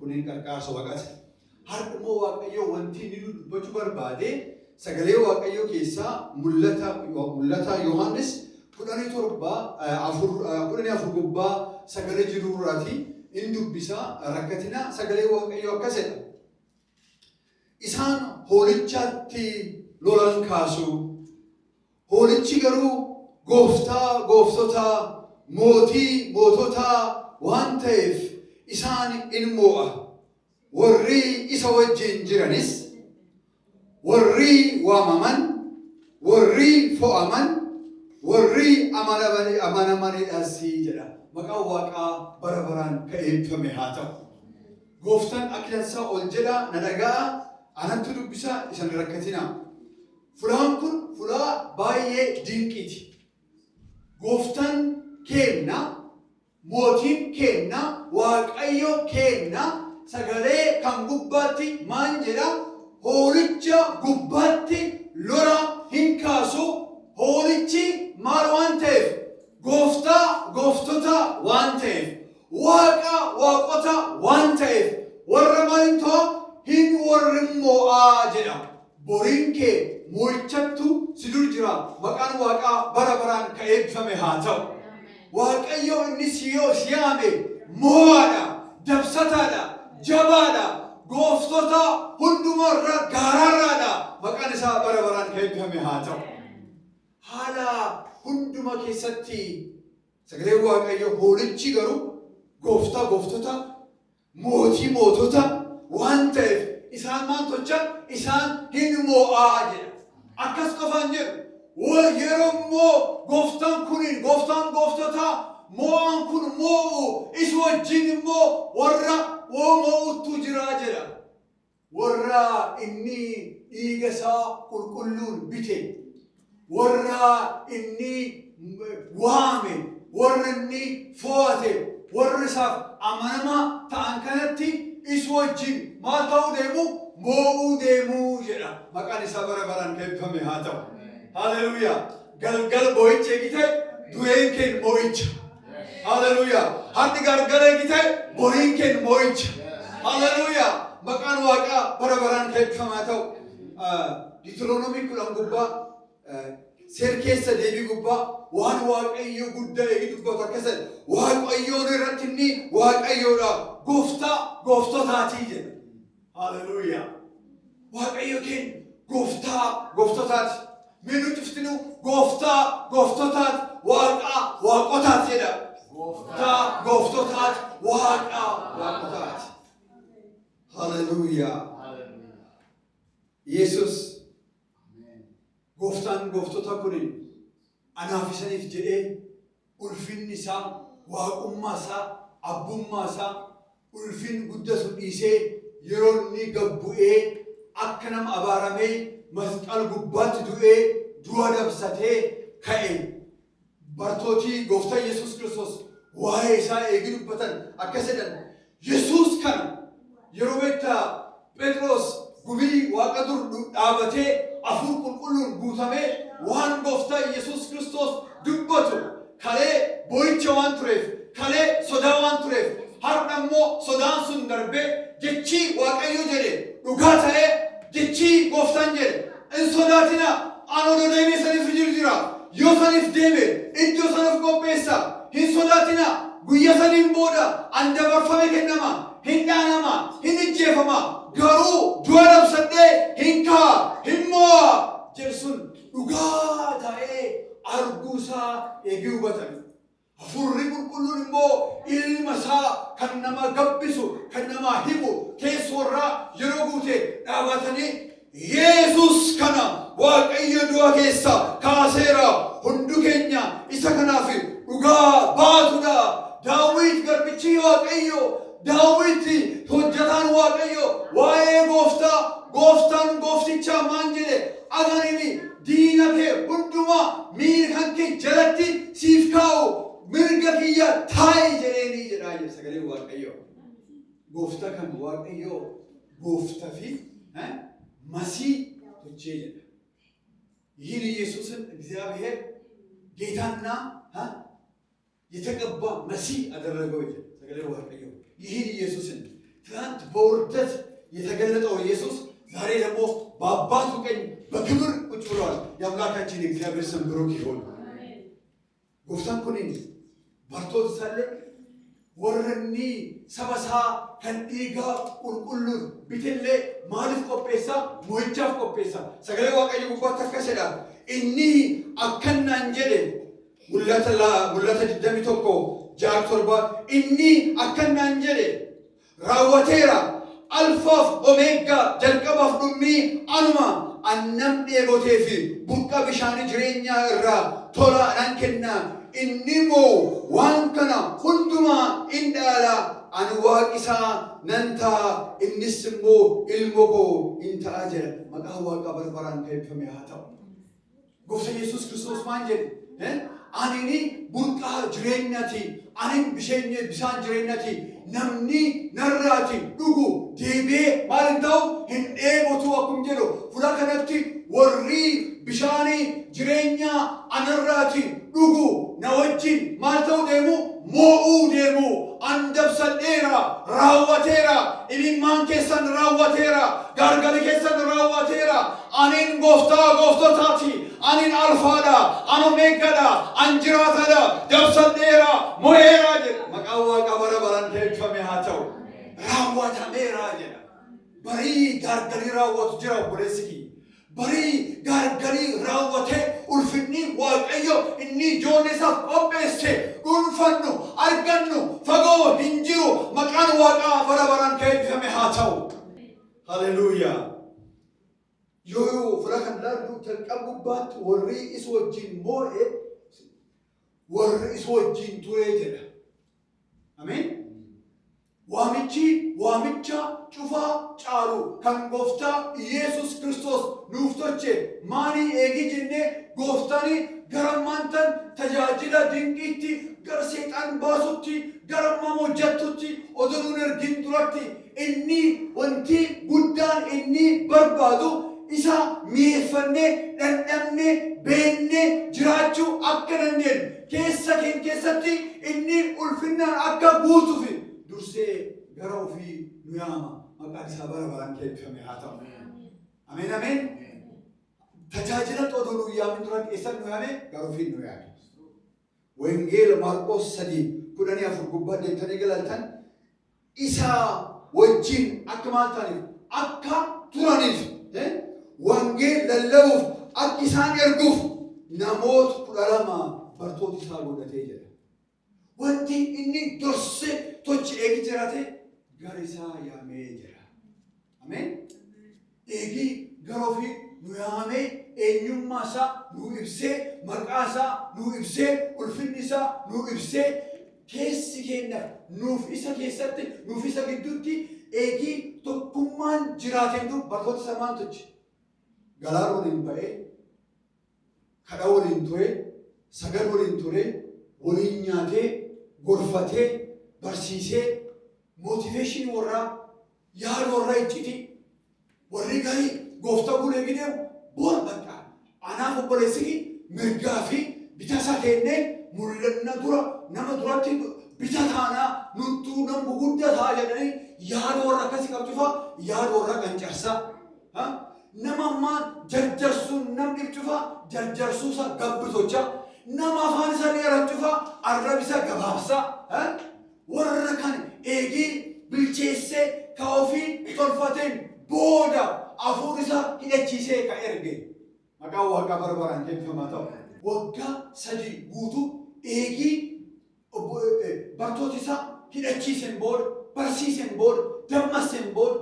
kunin qarqaarsa waaqaati. Har'a immoo Waaqayyo wanti inni nu dubbachuu barbaade sagalee Waaqayyo keessaa mul'ata Yohaannis 14 gubbaa sagalee jirurraati inni dubbisa rakkatina sagalee Waaqayyo akkasidha. Isaan hoolichaatti lolan kaasu. Hoolichi garuu gooftaa gooftotaa mootii moototaa waan ta'eef isaan in mo'a. Warri isa wajjin jiranis warri waamaman warri fo'aman warri amanamanidhas jedha. Maqaan Waaqaa bara baraan eebbifame haa ta'u. Gooftaan akkansaa ol jedha na dhaga'a anatti dubbisa isan rakkatina. Fulaan kun fulaa baay'ee dinqiiti. Gooftaan kenna, mootiin kenna, Waaqayyo kenna, sagalee kan gubbaatti maan jedha hoolicha gubbaatti lola hin kaasu. Hoolichi maal waan ta'eef gooftaa gooftota waan ta'eef waaqa waaqota waan ta'eef warra maalintoo hin warri mo'aa jedha. Boriin kee mo'ichattu si dur jira. Maqaan Waaqaa bara baraan ka eebbifame haa ta'u. Waaqayyo inni siyaame mo'aadha, dabsataadha, jabaadha, gooftota hundumarra gaararraadha. Maqaan isaa bara baraan ka eebbifame haa ta'u. Haala hunduma keessatti sagalee Waaqayyo hoolichi garuu gooftaa gooftota mootii mootota waan ta'eef isaan maal tocha isaan hin mo'aa jedha. Akkas qofaan jedhu yeroo immoo gooftaan gooftota mo'aan kun mo'u isa wajjin immoo warra mo'utu jira jedha. Warra inni dhiiga isaa qulqulluun bite, warra inni waame, warra inni fo'ate, warra isaaf amanamaa ta'an kanatti isa wajjin maal ta'uu deemu mo'uu deemuu jedha. Maqaan isaa bara baraan eebbifame haa ta'u. Haleluuyaa. Galgal boo'icha eegite dureen keen moo'icha. Haleluuyaa. Har'i gargara eegite boriin keen moo'icha. Haleluuyaa. Maqaan Waaqaa bara baraan eebbifame haa ta'u. Diitiroonomii 10 gubbaa seer keessa deebii gubbaa waan Waaqayyo guddaa eegi dubbatu akkasii Waaqayyoon irratti inni Waaqayyoodha gooftaa gooftotaatii jedha. Haleluuyaa. Waaqayyo keenya gooftaa gooftotaati. Mee nuti iftinu gooftaa gooftotaati Waaqaa waaqotaati jedha. Gooftaa gooftotaati Waaqaa waaqotaati. Haleluuyaa. Yesus gooftaan gooftota kuni anaaf isaniif jedhee ulfinni isaa waaqummaa isaa abbummaa isaa ulfin guddaa dhiisee yeroo inni gabbu'ee akka nama abaaramee masqal gubbaatti du'ee du'a dabsatee ka'e. Bartootii gooftaa Yesuus Kiristoos waa'ee isaa eegi dubbatan akkas jedhan. Yesuus kana yeroo beektaa Phexros gubii waaqa dur dhaabatee afur qulqulluun guutamee waan gooftaa Yesuus Kiristoos dubbatu kalee boo'icha waan tureef kalee sodaa waan tureef har'a immoo sodaan sun darbee jechi Waaqayyo jedhe dhugaa ta'ee jechi gooftaan jedhe in sodaatina anoo deemee saniif jira yoo saniif deeme iddoo sanaaf qopheessa hin sodaatina guyyaa saniin booda an dabarfame kennama hin dhaanama hin ijjeefama garuu du'a dabsadhee hin ka'a hin mo'a jedhu sun dhugaa ta'ee arguusaa eegee hubatan. Afurri qulqulluun immoo ilma isaa kan nama gabbisu kan nama himu keessoorraa yeroo guute dhaabatanii Yesuus kana Waaqayyo du'a keessa kaaseera hundi keenya isa kanaaf dhugaa baatudha. Daawit garbichi Waaqayyo Daawit hojjetaan Waaqayyo waa'ee gooftaan goofticha maan jedhe agarimi diina kee hundumaa miila kan kee jalatti siif kaa'u mirga kiyya taa'i jedheenii jedhaa jedha sagalee Waaqayyo. Gooftaa kan Waaqayyo gooftaa fi masii tochee jedha. ይህን ኢየሱስን እግዚአብሔር ጌታና የተቀባ መሲህ አደረገው ይላል ሰገሌ Waaqayyo. ይህን ኢየሱስን ትናንት በውርደት የተገለጠው ኢየሱስ ዛሬ ደግሞ በአባቱ ቀኝ በክብር ቁጭ ብሏል። የአምላካችን የእግዚአብሔር ስም ብሩክ ይሁን። ጎፍታን ኩኒን ባርቶት ሳለ ወረኒ ሰበሳ ከንዲጋ ቁልቁሉ ቢትሌ ማልፍ ቆጴሳ ሞይቻፍ ቆጴሳ ሰገሌ ዋቀዩ ጉባት ተከሰዳ እኒ አከና እንጀሌ ሙላተ ድደሚ ቶኮ ጃር ቶርባ እኒ አከና እንጀሌ ራወቴራ አልፋፍ ኦሜጋ ጀልቀባፍ ዱሚ አኑማ አነም ዴቦቴፊ ቡቃ ቢሻን ጅሬኛ እራ ቶላ ራንከና ኢኒሞ ዋንከና ሁንዱማ ኢንዳላ አንዋቂሳ ነንታ ኢንስሞ ኢልሞኮ ኢንታ አጀረ መቃዋ ቀበርበራን ከይፈም ያታው ጎፍተ ኢየሱስ ክርስቶስ ማንጀል አኒኒ ቡቃ ጅሬኛቲ አኒን ቢሸኘ ቢሳን ጅሬኛቲ ነምኒ ነራቲ ዱጉ ዴቤ ማልንታው ህንዴ ቦቱ አኩም ጀሎ ፉላ ከነቲ ወሪ ቢሻኒ ጅሬኛ አነራቲ ዱጉ ነወጂን ማልተው ደሙ ሞኡ ደሙ አንደብሰዴራ ራወቴራ ኢሊማን ኬሰን ራወቴራ ጋርገል ኬሰን ራወቴራ አኒን ጎፍቶታቲ አኒን አልፋዳ አኖሜጋዳ አንጅራታዳ ደብሰዴራ ሞሄራ ጀ መቃዋ ቀበረ በረን ከይፈም ያታው ራወታ ሜራ ጀ በሪ ጋርገሊ ራወቱ ጅራ ቦለስኪ በሪ ጋርገሊ ራወቴ ኡልፍኒ ዋቀዮ እኒ ጆኔሳ ቆጴሴ ኡንፈኑ አርገኑ ፈጎ እንጂሩ መቃን ዋቃ በረበራን ከይፈም ያታው ሃሌሉያ ዮዮ ፍራከን ላርዱ ተቀቡባት ወሪ ኢስወጂን ሞኤ ወሪ ኢስወጂን ቱሬ ጀዳ አሜን ዋምቻ ጩፋ ጫሉ ከንጎፍታ ኢየሱስ ክርስቶስ ኑፍቶቼ ማኒ ኤጊጅኔ ጎፍታኒ ገረማንተን ተጃጅላ ድንቂቲ ገር ሴጣን ባሱቲ ገረማሞ ጀቱቲ ኦደኑን እርጊን ዱረቲ እኒ ወንቲ ጉዳን እኒ በርባዱ ኢሳ ሚፈኔ ደንደምኔ ቤኔ ጅራቹ አከነንዴን ኬሰቲ እኒ ኡልፍናን አካ ጉቱፊ ዱርሴ ገራውፊ ኑያማ መቃዲሳ በረበራን ከይፈም ያታው አሜን አሜን ተጃጅለ ጦዶሉ ያምን ዱረት ኤሰን ኑያሜ ገራውፊ ኑያሜ ወንጌል ማርቆስ ሰዲ ኩዳኒ አፍርጉባ ደንተኔ ገላልታን ኢሳ ወጂን አክማልታኒ አካ ቱራኒፍ ወንጌል ለለውፍ አኪሳን እርጉፍ ነሞት ኩዳላማ በርቶት ኢሳ ጎደቴ ጀለ ወንቲ እኒ ዶርሴ ቶች ኤጊ ጅራቴ ጋሪሳ ያሜ ጀራ አሜን ኤጊ ገሮፊ ኑያሜ ኤኙማሳ ኑ ኢብሴ መቃሳ ኑ ኢብሴ ኡልፍኒሳ ኑ ኢብሴ ኬሲ ኬና ኑፍ ኢሳ ኬሰት ኑፍ ኢሳ ግዱቲ ኤጊ ቶኩማን ጅራቴንዱ በርቶት ሰማንቶች ገላሮን ባኤ ከዳወሊን ቶሬ ሰገዶሊን ቶሬ ወሊኛቴ ጎርፈቴ በርሲሴ ሞቲቬሽን ወራ ያድ ወራ ይጭቲ ወሪ ጋሪ ጎፍታ ጉሌ ጊዴው ቦር በቃ አናፍ ቦለስኪ ምርጋፊ ቢታሳ ከኔ ሙለና ዱራ ነመ ዱራቲ ቢታታና ኑቱ ነም ጉጉዳ ታጀነኒ ያድ ወራ ከሲ ቀብጭፋ ያድ ወራ ቀንጨርሳ ነማማ ጀርጀርሱ ነም ድብጭፋ ጀርጀርሱሳ ገብቶቻ nama afaan isaanii arachuufa arrabisa gabaabsa warra kan eegii bilcheessee ka ofii tolfateen booda afuur isaa hidhachiisee ka erge maqaa waaqa barbaran kenfamaa ta'u waggaa sadii guutuu eegii bartoota isaa hidhachiisen booda barsiisen booda dammasen booda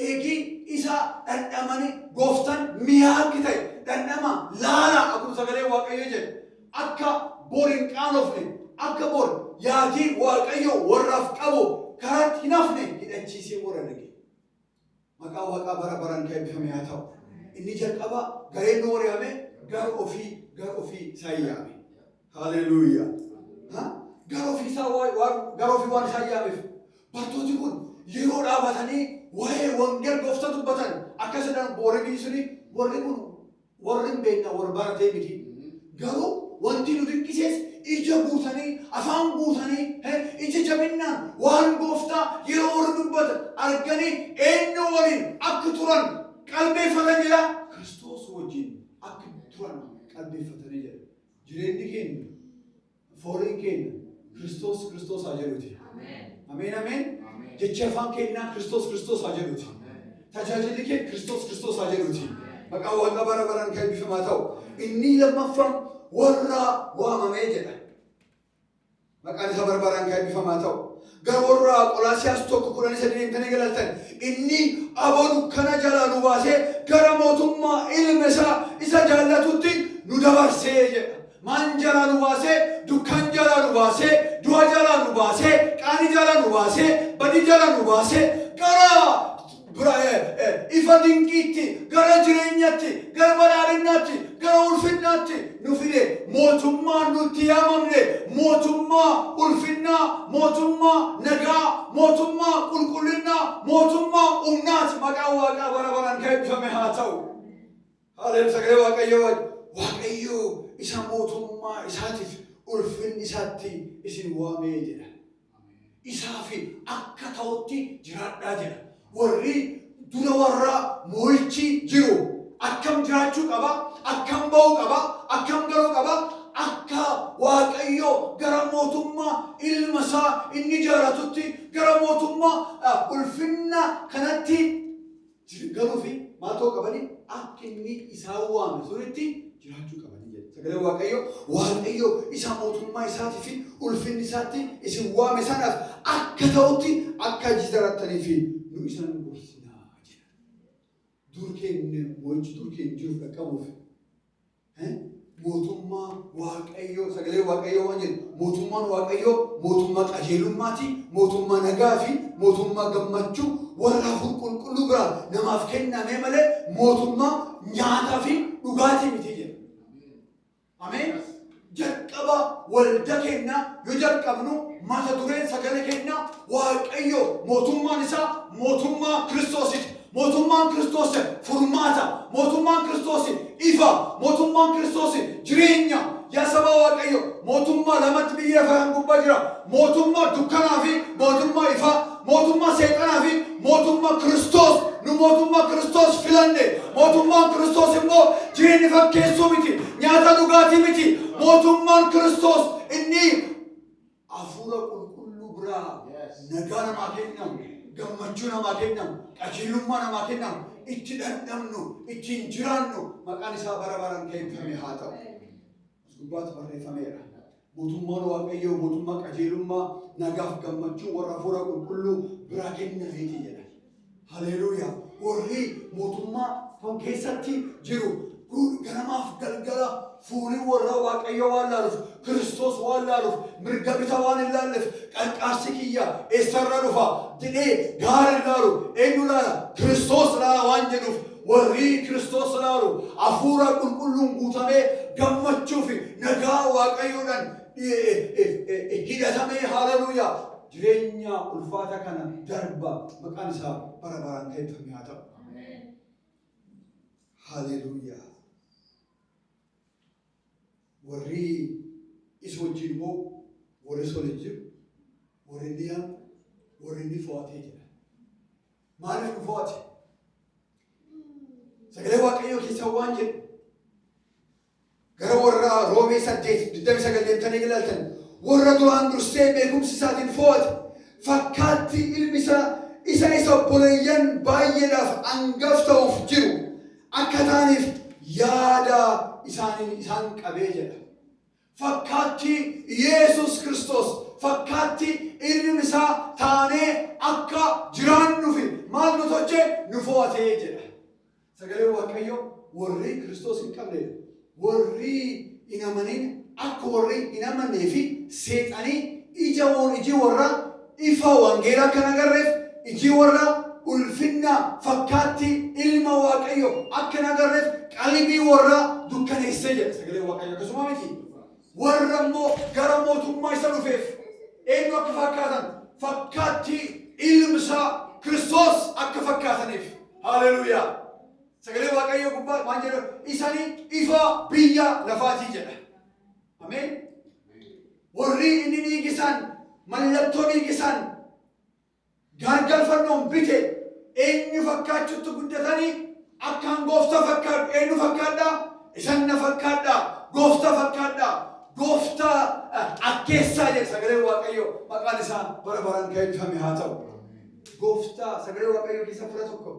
eegii isaa dhandhamanii gooftan miyaakki ta'e dhandhama laala akkuma sagalee waaqayyoo jedhe akka borin qaanofne akka bor yaadii waaqayyo warraaf qabu karatti hinafne hidhachiisee warra dhage maqaa waaqaa bara baran keeffame haa ta'u inni jalqaba gareen nooriyame gar ofii saayyaame haleluuyaa gar ofii waan saayyaameef bartooti kun yeroo dhaabatanii waa'ee wangel goofta dubbatan akkasidhaan booregii suni warri kun warri beekna warri baratee miti garuu wanti nu dinqisees ija guutanii afaan guutanii ija jabinaan waan gooftaa yeroo warra dubbatan arganii eenyu waliin akka turan qalbeeffatan jedha. Kiristoos wajjin akka turan qalbeeffatanii jedha. Jireenyi keenya fooliin keenya Kiristoos haa jedhuti. Ameen ameen. Jecha afaan keenyaa Kiristoos haa jedhuti. Tajaajilli keenya Kiristoos haa jedhuti. Maqaa Waaqa bara baraan kan eebbifamaa ta'u. Inni lammaffaan warra waamamee jedha. Maqaan isa bara baraan kan eebbifamaa ta'u. Gara warra Qolaasiyaas 1:13 deemtanii galaltan. Inni aboo dukkana jalaa nu baasee gara mootummaa ilma isaa isa jaallatutti nu dabarsee jedha. Maan jalaa nu baasee, dukkan jalaa nu baasee, du'a jalaa nu baasee, qaanii jalaa nu baasee, badii jalaa nu baasee, gara ifa dinqiitti, gara jireenyaatti, gara badhaadhinnaatti, gara ulfinnaatti nu fide. Mootummaa nutti yaamamne, mootummaa ulfinnaa, mootummaa nagaa, mootummaa qulqullinnaa, mootummaa humnaati. Maqaan Waaqaa bara baraan kan eebbifame haa ta'u. Haaleluu sagalee Waaqayyoo. Waaqayyo isa mootummaa isaatiif ulfinni isaatti isin waamee jedha. Isaafi akka ta'utti jiraadhaa jedha. Warri dura warra moo'ichi jiru akkam jiraachuu qaba, akkam ba'uu qaba, akkam galuu qaba, akka Waaqayyo gara mootummaa ilma isaa inni jaallatutti gara mootummaa ulfinna kanatti galuufi maal ta'uu qabani akka inni isaan waame sunitti jiraachuu qabanii jedha. Sagalee Waaqayyo isa mootummaa isaatii fi ulfinni isaatti isin waame sanaaf akka ta'utti akka jiraataniif nu isaan gorsinaa jedha. Dur keenya moo'ichi dur keenya jiruuf dhaqqabuuf mootummaa Waaqayyo sagalee Waaqayyo waan jedhu mootummaan Waaqayyo mootummaa qajeelummaati, mootummaa nagaa fi mootummaa gammachuu warra hafuura qulqulluu biraa namaaf kenname malee mootummaa nyaataa fi dhugaatii miti jedha. Ameen. Jalqaba walda keenya yoo jalqabnu mata dureen sagalee keenya Waaqayyo mootummaan isaa mootummaa Kiristoosiiti. Mootummaan Kiristoos furmaata, mootummaan Kiristoos ifa, mootummaan Kiristoos jireenya. Yaa saba Waaqayyo mootummaa lamatti biyya lafaa gubbaa jira. Mootummaa dukkanaa fi mootummaa ifaa, mootummaa seexanaa fi mootummaa Kiristoos. Nu mootummaa Kiristoos filanne. Mootummaan Kiristoos immoo jireenya fakkeessuu miti, nyaata dhugaatii miti. Mootummaan Kiristoos inni hafuura qulqulluu biraa nagaa namaa kennamu, gammachuu namaa kennamu, qajeelummaa namaa kennamu, itti dhandhamnu, ittiin jiraannu. Maqaan isaa bara baraan kan eebbifame haa ta'u. Gubbaatti barreeffameera. Mootummaan Waaqayyoo mootummaa qajeelummaa nagaaf gammachuu warra hafuura qulqulluu biraa kennameeti jedha. Haleluuyaa. Warri mootummaa kan keessatti jiru ganamaaf galgala fuulii warra Waaqayyoo waan laaluuf, Kiristoos waan laaluuf, mirga bita waan hin laalleef, qarqaarsi kiyya eessarra dhufa jedhee gaara hin laalu. Eenyu laala? Kiristoos laala waan jedhuuf warri Kiristoos laalu hafuura qulqulluun guutamee gammachuu fi nagaa Waaqayyoodhaan hidhatamee haleluuyaa. Jireenya ulfaata kana darba maqaan isaa bara baraan kan eebbifame haa ta'u. Haleluuyaa. Warri isa wajjin immoo warri isa waliin jiru, warri inni yaadu, warri inni fo'atee jira. Maaliif nu fo'ate? Sagalee Waaqayyoo keessa waan jedhu gara warra Roomee 8:29 deemtanii ilaaltan warra duraan dursee beekumsi isaatiin fo'ate fakkaatti ilmi isaa isa obboleeyyan baay'eedhaaf hangafa ta'uuf jiru akka ta'aniif yaada isaan qabee jedha. Fakkaatti Yesus Kiristoos fakkaatti ilmi isaa taanee akka jiraannuuf maal nu tolche nu fo'atee jedha. Sagalee Waaqayyoo warri Kiristoos hin qabne warri hin amanin akka warri hin amannee fi seexanii iji warra ifa wangeelaa kan agarreef iji warra ulfinna fakkaatti ilma Waaqayyoo akka agarreef qalbii warra dukkaneessee jedha. Sagalee Waaqayyoo akkasuma miti. Warra immoo gara mootummaa isa dhufeef eenyu akka fakkaatan fakkaatti ilmi isaa Kiristoos akka fakkaataniif. Haleluuyaa. Sagalee Waaqayyoo gubbaa waan jedhu isanii ifa biyya lafaatii jedha. Ameen. warri inni dhiigisan mallattoo dhiigisan gargalfannoon bite eenyu fakkaachuutti guddatanii akkaan gooftaa fakkaadhu. Eenyu fakkaadha? Isan na fakkaadha. Gooftaa fakkaadha. Gooftaa akkeessaa jedhe sagalee Waaqayyo maqaan isaa bara baraan eebbifame haa ta'u. Gooftaa sagalee Waaqayyo keessa fura tokko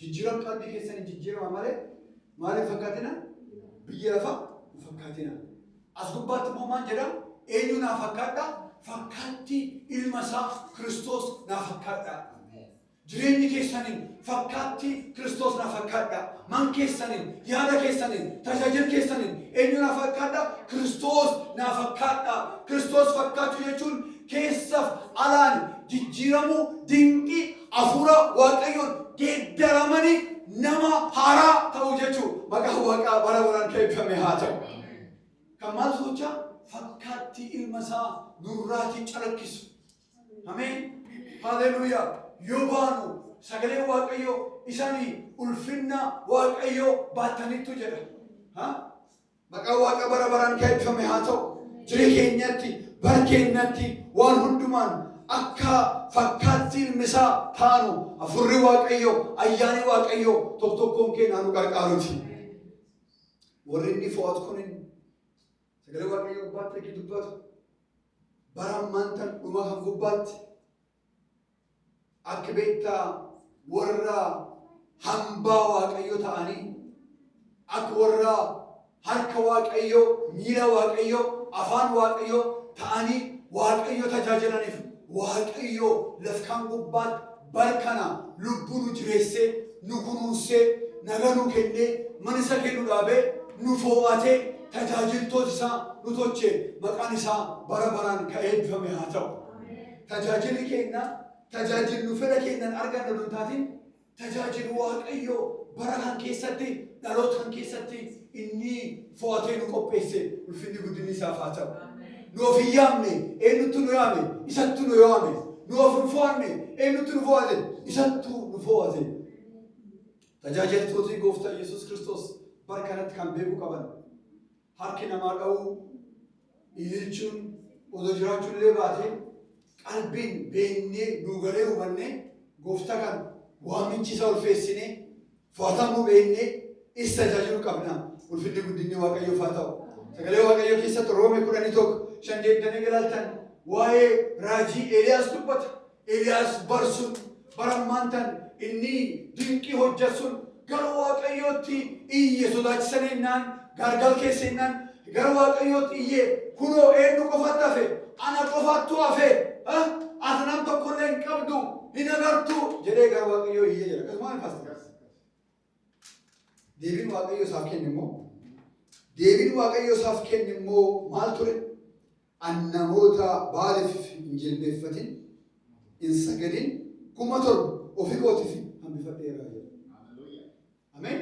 jijjiirama qalbii keessanii jijjiirama malee maaliif fakkaatina? Biyya lafa fakkaatina. As gubbaatti immoo maal jedha? Eenyu naa fakkaadha? Fakkaatti ilma isaa Kiristoos naa fakkaadha. Jireenyi keessaniin fakkaatti Kiristoos naa fakkaadha. Man keessaniin, yaada keessaniin, tajaajila keessaniin eenyu naa fakkaadha? Kiristoos naa fakkaadha. Kiristoos fakkaachuu jechuun keessaaf alaan jijjiiramuu dinqii hafuura Waaqayyoon geeddaramanii nama haaraa ta'uu jechuudha. Maqaa Waaqaa bara baraan eebbifame haa ta'u. Kan maal socha? Fakkaatti ilma isaa nurraatii calaqqisu. Ameen. Haleluuyaa. Yoo baanu sagalee Waaqayyoo isaanii ulfinna Waaqayyoo baataniitu jedha. Maqaa Waaqa bara baraan eebbifame haa ta'u. Jireenya keenyatti, bara keenyatti waan hundumaan akka fakkaatti ilmi isaa taanu hafuurri Waaqayyoo, ayyaanni Waaqayyoo tokko tokkoon keenya nu gargaaruuti. Warri inni fo'atu kunin sagalee Waaqayyoo gubbaatti akka dubbatu bara ammaantan dhuma kan gubbaatti akka beektaa warra hambaa Waaqayyoo ta'anii akka warra harka Waaqayyoo, miila Waaqayyoo, afaan Waaqayyoo ta'anii Waaqayyoo tajaajilaniif Waaqayyoo lafkaan gubbaatti barkana lubbuu nu jireessee, nu kunuunsee, nagaa nu kennee, mana isa kennu dhaabee, nu fo'atee tajaajiltoota isaa nu tolche maqaan isaa bara baraan eebbifame haa ta'u. Tajaajilli keenya tajaajillu fedha keenyaan arganna nu taatiin tajaajilu Waaqayyoo bara kan keessatti dhaloota kan keessatti inni fo'atee nu qopheesse ulfinni guddinni isaaf haa ta'u. Nu of hin yaamne eenyutu nu yaame isattu nu yaame. Nu of hin fo'anne eenyutu nu fo'ate isattu nu fo'ate. Tajaajiltooti gooftaa Yesuus Kiristoos bara kanatti kan beekuu qaban harki namaa dha'uu ililchuun osoo jiraachuun illee baatee qalbiin beennee nuugalee hubannee gooftaa kan waamichi isaa ulfeessinee fo'atamuu beennee isa tajaajiluu qabna. Ulfinni guddinni Waaqayyoof haa ta'u. Sagalee Waaqayyoo keessatti Roome 11:5 ilaaltan waa'ee raajii Eeliyaas dubbata. Eeliyaas barsuun bara ammaantan inni dinqii hojjechuun gara Waaqayyootti iyye sodaachisaninnaan gargal keessennaan gara Waaqayyootti iyye kunoo eenyu qofatti hafe ana qofattu hafe ati nam tokkollee hin qabdu hin agartu jedhee gara Waaqayyoo iyye jedha. Akkasumaan faasitaas. Deebiin Waaqayyoo isaaf kenne immoo maal ture? An namoota baaliif hin jilbeeffatin hin sagadin 7,000 ofii kootiif hambifadheeraa jedha. Ameen.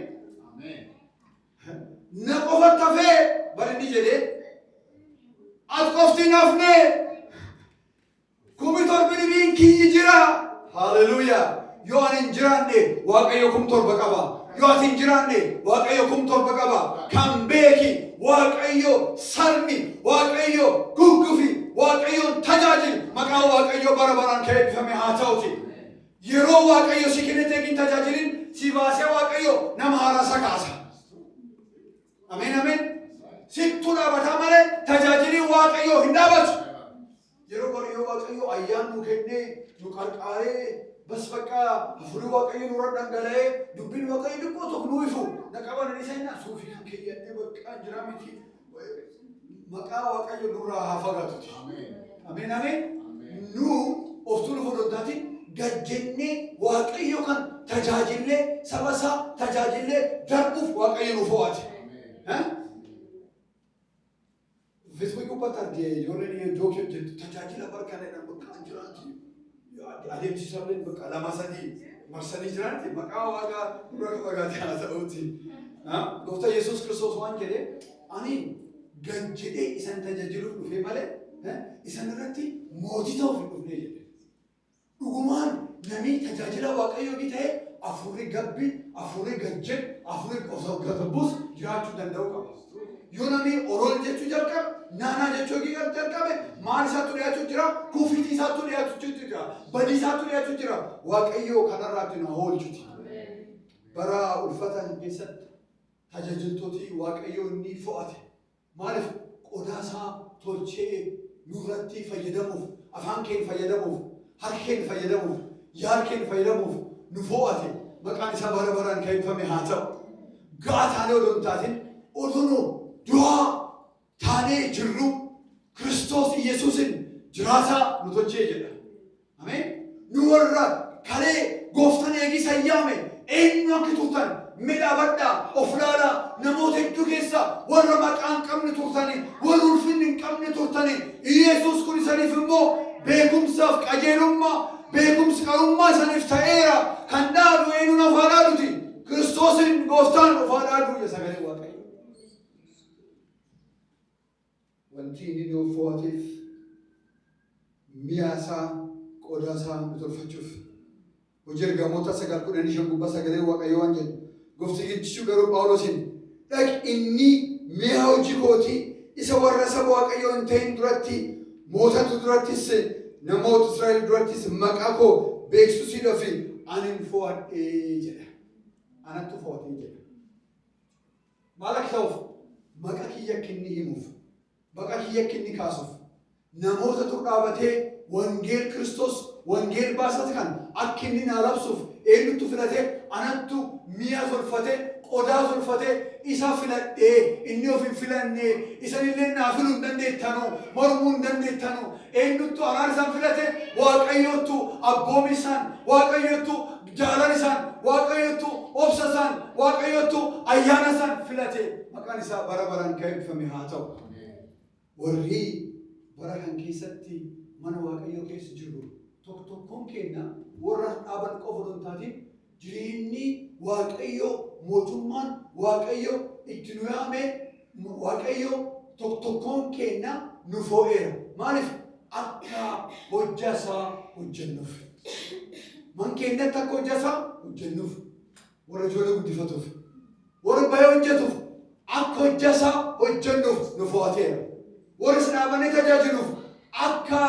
Na qofatti hafee bareedni jedhee ati qofti hin hafne 7,000 biin kiyyi jira. Haleluuyaa. Yoo ani hin jiraanne Waaqayyo 7,000 qaba. Yoo ati hin jiraanne Waaqayyo 7,000 qaba. Kan beeki Waaqayyo sarmi Waaqayyo guggufi Waaqayyoon tajaajil maqaa Waaqayyo bara baraan eebbifame haa ta'uti. Yeroo Waaqayyo si kennitee hin tajaajilin si baasee Waaqayyo nama haaraa kaasa. Ameen ameen. Sittu dhaabataa malee tajaajilii Waaqayyo hin dhaabatu. Yeroo baay'ee Waaqayyo ayyaan nu kennee nu qarqaaree bas bakka hafuurri Waaqayyo nurra dhangala'ee dubbiin Waaqayyo dhiqqoo tokko nu ifu na qaban isa hin suufii kan keeyyadhee bakka jira miti maqaa Waaqayyo nurraa haa fagaatuti. Ameen ameen. Nu of tuulu fudhattaatiin gajjennee Waaqayyo kan tajaajillee saba isaa tajaajillee darbuuf Waaqayyo nu fo'ate. Facebook gubbaatti argee ijoolleen jookii hojjettu tajaajila barkanadhaan bakka kan jiraatu adeemsisamleen bakka 2-3 marsanii jiraatti maqaa Waaqaa dura fagaatee haa ta'uuti. Gooftaa Yesuus Kiristoos waan jedhee ani gajjedhee isan tajaajiluuf dhufee malee isan irratti mootii ta'uuf hin dhufne jedhe. Dhugumaan namni tajaajila Waaqayyoo ta'e hafuurri gabbii, hafuurri gajjed, hafuurri osoo gatabbuus jiraachuu danda'u qaba. Yoonami orol jechuu jalqabe naanaa jechuu jalqabe maal isaatu dhiyaachuu jira kufiitii isaatu dhiyaachuu jira badii isaatu dhiyaachuu jira Waaqayyoo kanarraatti na oolchuti. Bara ulfataan keessatti tajaajiltooti Waaqayyoo inni fo'ate maaliif qodaasaa tolchee nurratti fayyadamuuf afaan keenya fayyadamuuf harka keenya fayyadamuuf yaada keenya fayyadamuuf nu fo'ate maqaan isaa bara baraan eebbifame haa ta'u. Ga'aa taanee odoo hin taatin odoo du'aa taanee jirru Kiristoos Yesuusin jiraataa nu tolchee jedha. Ameen. Nu warra kalee gooftaan eegisa yaame eenyu akka turtan midhaabadhaa of ilaalaa namoota hedduu keessa warra maqaa hin qabne turtanii warra ulfinni hin qabne turtanii Yesuus kun isaniif immoo beekumsaaf qajeelummaa beekumsi qarummaa isaniif ta'eera kan dhaadu eenyu naaf haa dhaaduti Kiristoosin gooftaan of haa dhaadu sagalee Waaqayyoo. Wanti inni nuuf fo'ateef mi'a isaa qodaa isaa nu tolfachuuf hojii ergamoota 9:15 gubbaa sagalee Waaqayyoo waan jedhu goofti giddisuu garuu Phaawulosiin dhaqi inni mi'a hojii kootii isa warra saba Waaqayyoo hin ta'in duratti mootatu durattis namoota Israa'el durattis maqaa koo beeksisuudhaaf ani fo'adhee jedha. Anattu fo'atee jedha. Maal akka ta'uuf maqaa kiyya kenni himuuf maqaa kiyya kenni kaasuuf namoota dhaabatee wangeel Kiristoos wangeel baasate kan akka inni naa labsuuf eenyutu filatee anattu mi'a tolfatee qodaa tolfatee isa filadhee inni of hin filannee isanillee naa filuu hin dandeettanu mormuu hin dandeettanu eenyutu araara isaan filate Waaqayyootu abboomi isaan Waaqayyootu jaalala isaan Waaqayyootu obsa isaan Waaqayyootu ayyaana isaan filate maqaan isaa bara baraan eebbifame haa ta'u. Warri bara kan keessatti mana Waaqayyoo keessa jiru tokkoon keenya warra dhaaban qofa osoo hin taatin jireenyi Waaqayyoo mootummaan Waaqayyoo itti nu yaame Waaqayyoo tokkoon keenya nu fo'eera. Maaliif akka hojjaa isaa hojjennuuf man keenyatti akka hojjaa isaa hojjennuuf warra ijoollee guddifatuuf warra baay'ee hojjetuuf akka hojjaa isaa hojjennuuf nu fo'ateera. Warra isa dhaabanii tajaajiluuf akka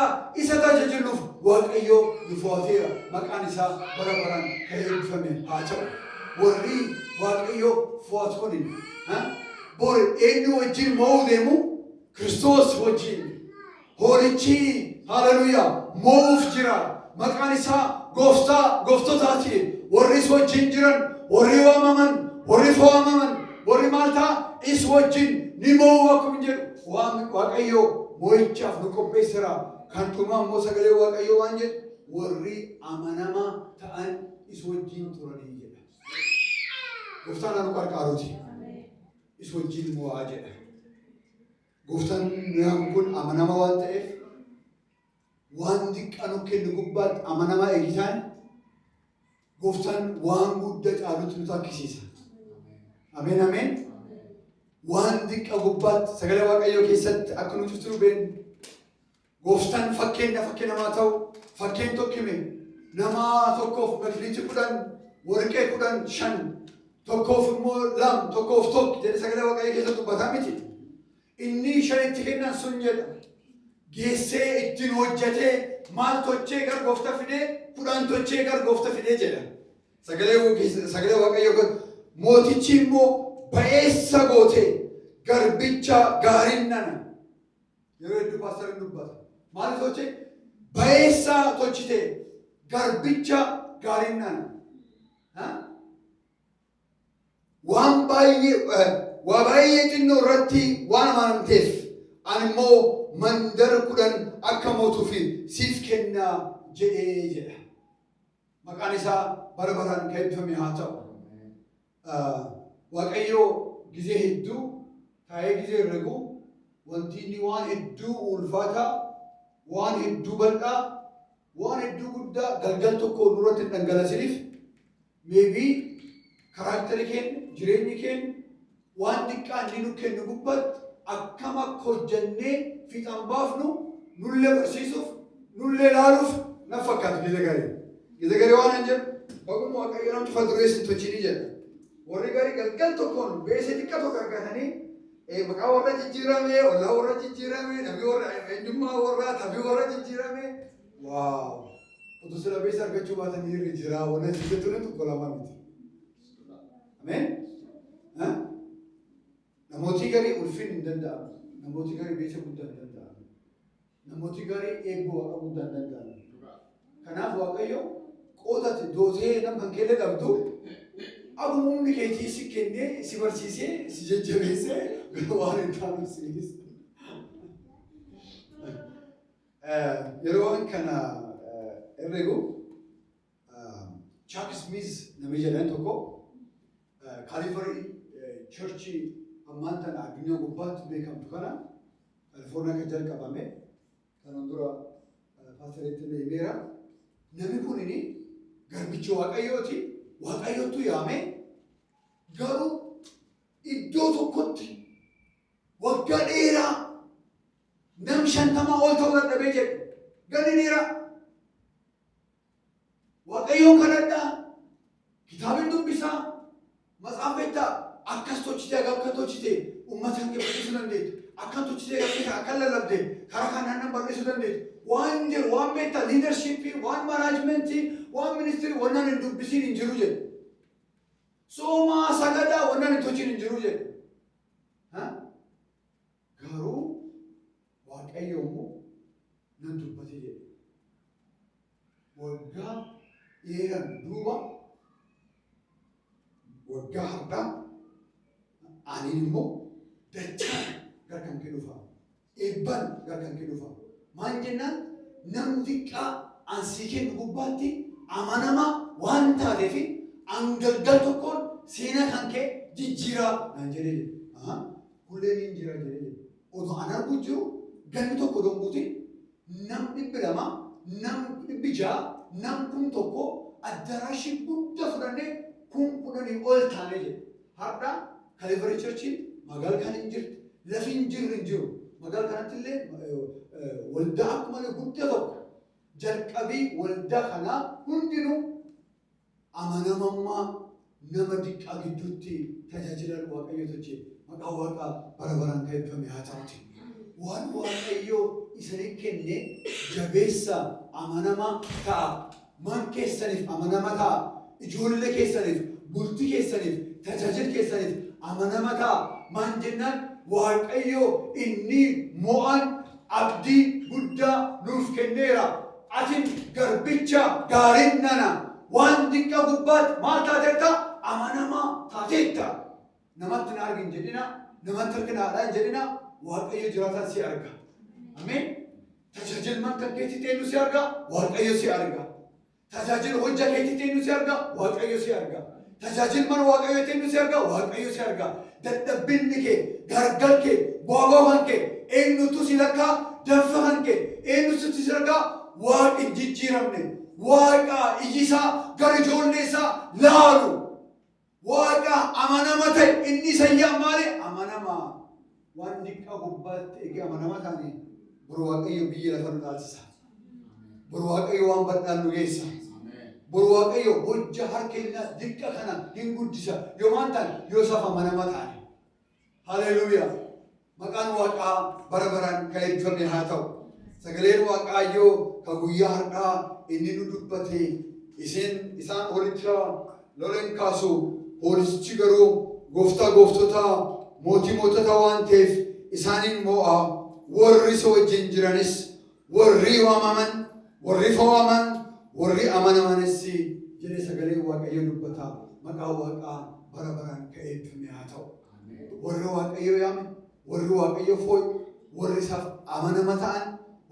isa tajaajiluuf Waaqayyoo nu fo'ateera. Maqaan isaa bara baraan eebbifame haa ta'u. Warri Waaqayyoo fo'atu kun bor eenyu wajjin mo'uu deemu Kiristoos wajjin hoolichi haleluuyaa mo'uuf jira. Maqaan isaa gooftotaati. Warri isa wajjin jiran warri waamaman warri fo'amaman warri maal ta'a isa wajjin ni mo'uu akkuma jedhu. Waaqayyoo mo'ichaaf nu qopheessira. Kan tumaa immoo sagalee Waaqayyoo waan jedhu warri amanamaa ta'an isa wajjin turanii jedha. Gooftaan nu qarqaaruuti. Isa wajjin mo'aa jedha. Gooftaan nuyaan kun amanamaa waan ta'eef waan xiqqaa nu kennu gubbaatti amanamaa eegitaan Gooftaan waan guddaa caalutti nu takkisiisa. Ameen ameen. Waan xiqqaa gubbaatti sagalee Waaqayyoo keessatti akka nu cuftu beeknu Gooftaan fakkeenya namaa ta'u fakkeen tokkime nama tokkoof makiliitii 10 warqee 15 tokkoof immoo 2 tokkoof 1 jedhe sagalee Waaqayyoo keessatti dubbataa miti. Inni 5 itti kennan sun jedha geessee ittiin hojjetee maal tochee gar Gooftaa fidee 10 tochee gar Gooftaa fidee jedha. Sagalee Waaqayyoo mootichi immoo ba'eessa gootee garbicha gaariin nana yeroo hedduu paasterin dubbata maal tochee ba'eessa tochitee garbicha gaariin nana waan baay'ee xinnoo irratti waan amanamteef ani immoo mandara 10 akka mootuuf siif kennaa jedhee jedha. Maqaan isaa bara baraan eebbifame haa ta'u. Waaqayyoo gisee hedduu taa'ee gisee herregu wanti inni waan hedduu ulfaataa waan hedduu bal'aa waan hedduu guddaa galgal tokko nurratti dhangalaasiniif meebii karaakterii keenya jireenyi keenya waan xiqqaa inni nu kennu gubbaatti akkam akka hojjennee fiixaan baafnu nullee barsiisuuf nullee ilaaluuf na fakkaatu gisa garii. Gisa garii waan hin jedhu baguma Waaqayyoo namti fuuldureessi tolchini jedha. Warri garii galgal tokkoon beesee xiqqaa tokko argatanii maqaa warra jijjiirame, ollaa warra jijjiirame, namni warra eenyummaa warraa, tabii warra jijjiirame. Waaw! Utuu sila beessa argachuu baatan hirri jira. Wanna jijjiirtuun tokko lama miti. Ameen? Namooti garii ulfin hin danda'amu. Namooti garii beessa guddaa hin danda'amu. Namooti garii eebboo waaqa guddaa hin danda'amu. Kanaaf Waaqayyo qoodate dootee nama kan keelle qabdu akkuma humni keetii si kennee si barsiisee si jajjabeessee waan hin taanu sinis. Yeroo waan kana herregu Chuck Smith nama jedhan tokko Calvary Church ammaan tana addunyaa gubbaatti beekamtu kana California kan jalqabame kanan dura paastereetti deemeera. Namni kunini garbicha Waaqayyooti. Waaqayyootu yaame garuu iddoo tokkotti waggaa dheeraa nam 50 ol ta'uu dadhabee jedhe. Ganni dheeraa Waaqayyoon kadhadhaa kitaabni dubbisaa matsaafettaa akkas tochitee akka tochitee uummata hanqee barreessuu dandeettu. Akka tochitee gabbisa akka lallabdee karaa kanaan barreessuu dandeettu. Waan jiru waan beektaa liidarshiippii, waan manaajimentii, waan ministirii wannaan hin dubbisiin hin jiru jedhe. Soomaa sagadaa wannaan hin tochiin hin jiru jedhe. Garuu Waaqayyo immoo nan dubbate jedhe. Waggaa dheeran duuba waggaa har'aa ani immoo dachaan gara kan kee dhufa. Eebban gara kan kee dhufa. Maal jennaan namni xiqqaa ansii kennu gubbaatti amanama waan taateef angalgal tokkoon seenaa kan kee jijjiiraa naan jedhee jedhe. Kulleen hin jira jedhee jedhe. Otoo an arguu jiru ganni tokko donguuti nam 200, nam 600, nam 1,000 addaraashii guddaa fudhannee 10,000 ol taanee jedhe. Har'a Calvary Churchiin magaalaa kan hin jirtu lafi hin jirre hin jiru. Magaalaa kanatti illee waldaa akkuma guddaa tokko jalqabii waldaa kanaa hundinuu amanamummaa nama diqqaa gidduutti tajaajilan Waaqayyo tolche. Maqaa Waaqaa bara baraan kan eebbifame haa ta'uti. Waan Waaqayyo isiniif kenne jabeessa amanamaa ta'a. Man keessaniif amanamaa ta'a. Ijoollee keessaniif, bultii keessaniif, tajaajila keessaniif amanamaa ta'a. Maan jennaan Waaqayyo inni mo'an abdii guddaa nuuf kenneera. Atin garbicha gaariin nana waan diqqaa gubbaatti maal taateetta? Amanamaa taateetta. Namatti na argin jedhina, namatti arginaadhaa hin jedhina, Waaqayyo jiraataan si arga. Ameen. Tajaajilman kan keetti teenyu si arga, Waaqayyo si arga. Tajaajila hojjaa keetti teenyu si arga, Waaqayyo si arga. Tajaajilman Waaqayyo teenyu si arga, Waaqayyo si arga. Dadhabbinni kee, gargar kee, boogooman kee, eenyutu si lakkaa, danfaman kee, eenyutu si lakkaa, Waaqa hin jijjiiramne. Waaqa ijisaa gara ijoollee isaa laalu. Waaqa amanama ta'e inni sayyaa maali? Amanama. Waan diqqaa gubbaatti eegee amanama taane buru Waaqayyo biyya lafa nu dhaalchisa. Buru Waaqayyo waan bal'aan nu geessa. Buru Waaqayyo hojja harkeenya diqqa kana hin guddisa. Yoo maan ta'an Yoosef amanama taane. Haleluuyaa. Maqaan Waaqaa bara baraan kan eebbifame haa ta'u. Sagaleen Waaqayyoo kan guyyaa har'aa inni nu dubbate isaan horicha lolen kaasu horichi garuu gooftaa gooftotaa mootii moototaa waan ta'eef isaaniin mo'a. Warri isa wajjin jiranis warri waamaman warri foo'aman warri amanamanis jedhee sagaleen Waaqayyoo dubbata. Maqaan Waaqaa bara baraan kan eebbifame haa ta'u. Warri Waaqayyoo yaame warri Waaqayyoo foo'e warri isaaf amanama ta'an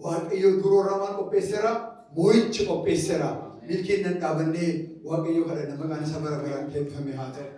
Waaqayyo duroorraa maal qopheesseera? Moo'icha qopheesseera. Milkiin nan dhaabannee Waaqayyo kadhanna maqaan isaa bara baraan eebbifame haa ta'u.